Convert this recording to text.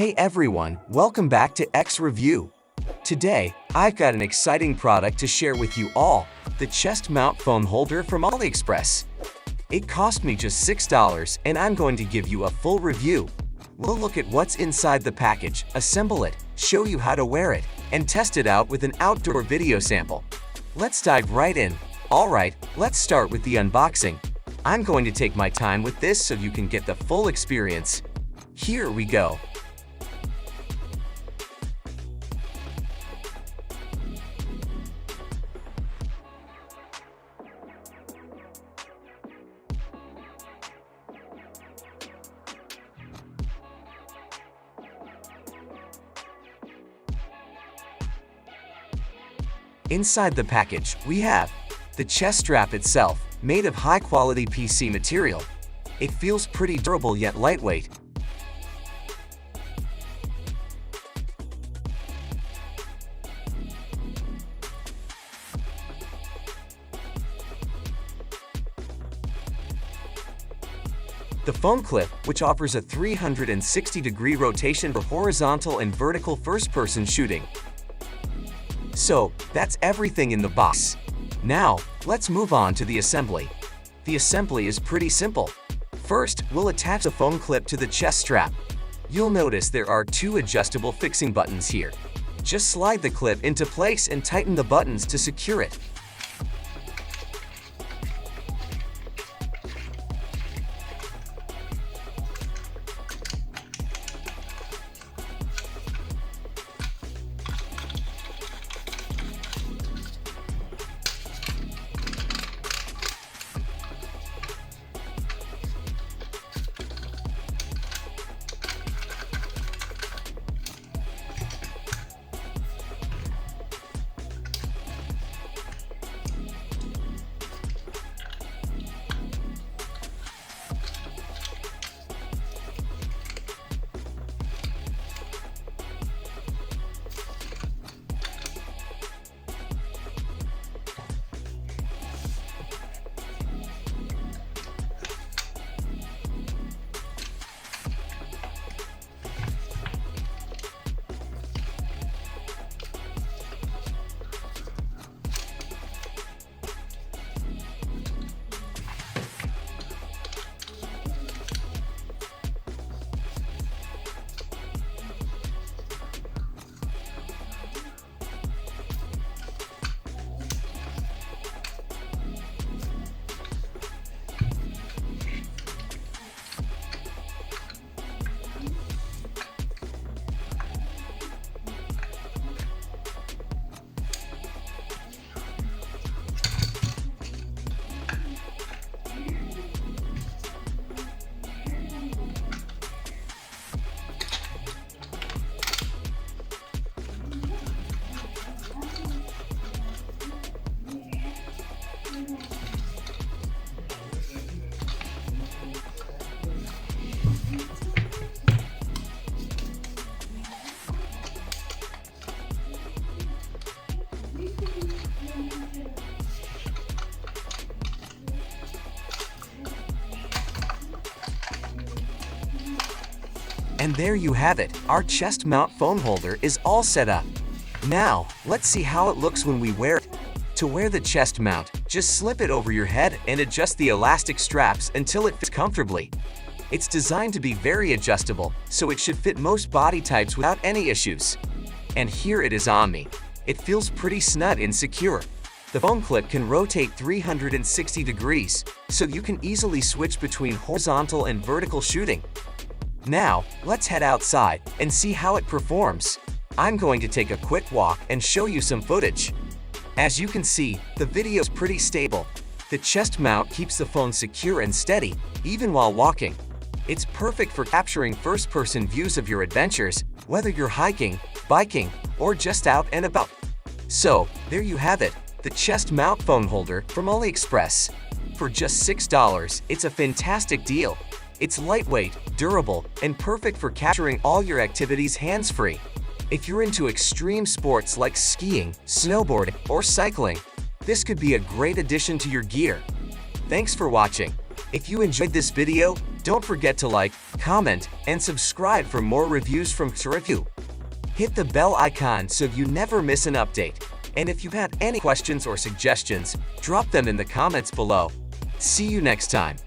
Hey everyone, welcome back to xReview. Today, I've got an exciting product to share with you all, the chest mount phone holder from AliExpress. It cost me just $6 and I'm going to give you a full review. We'll look at what's inside the package, assemble it, show you how to wear it, and test it out with an outdoor video sample. Let's dive right in. Alright, let's start with the unboxing. I'm going to take my time with this so you can get the full experience. Here we go. Inside the package, we have the chest strap itself, made of high-quality PC material. It feels pretty durable yet lightweight. The phone clip, which offers a 360-degree rotation for horizontal and vertical first-person shooting. So, that's everything in the box. Now, let's move on to the assembly. The assembly is pretty simple. First, we'll attach the phone clip to the chest strap. You'll notice there are two adjustable fixing buttons here. Just slide the clip into place and tighten the buttons to secure it. And there you have it, our chest mount phone holder is all set up. Now, let's see how it looks when we wear it. To wear the chest mount, just slip it over your head and adjust the elastic straps until it fits comfortably. It's designed to be very adjustable, so it should fit most body types without any issues. And here it is on me. It feels pretty snug and secure. The phone clip can rotate 360 degrees, so you can easily switch between horizontal and vertical shooting. Now, let's head outside and see how it performs. I'm going to take a quick walk and show you some footage. As you can see, the video's pretty stable. The chest mount keeps the phone secure and steady, even while walking. It's perfect for capturing first-person views of your adventures, whether you're hiking, biking, or just out and about. So, there you have it, the chest mount phone holder from AliExpress. For just $6, it's a fantastic deal. It's lightweight, durable, and perfect for capturing all your activities hands-free. If you're into extreme sports like skiing, snowboarding, or cycling, this could be a great addition to your gear. Thanks for watching. If you enjoyed this video, don't forget to like, comment, and subscribe for more reviews from xReview. Hit the bell icon so you never miss an update. And if you had any questions or suggestions, drop them in the comments below. See you next time.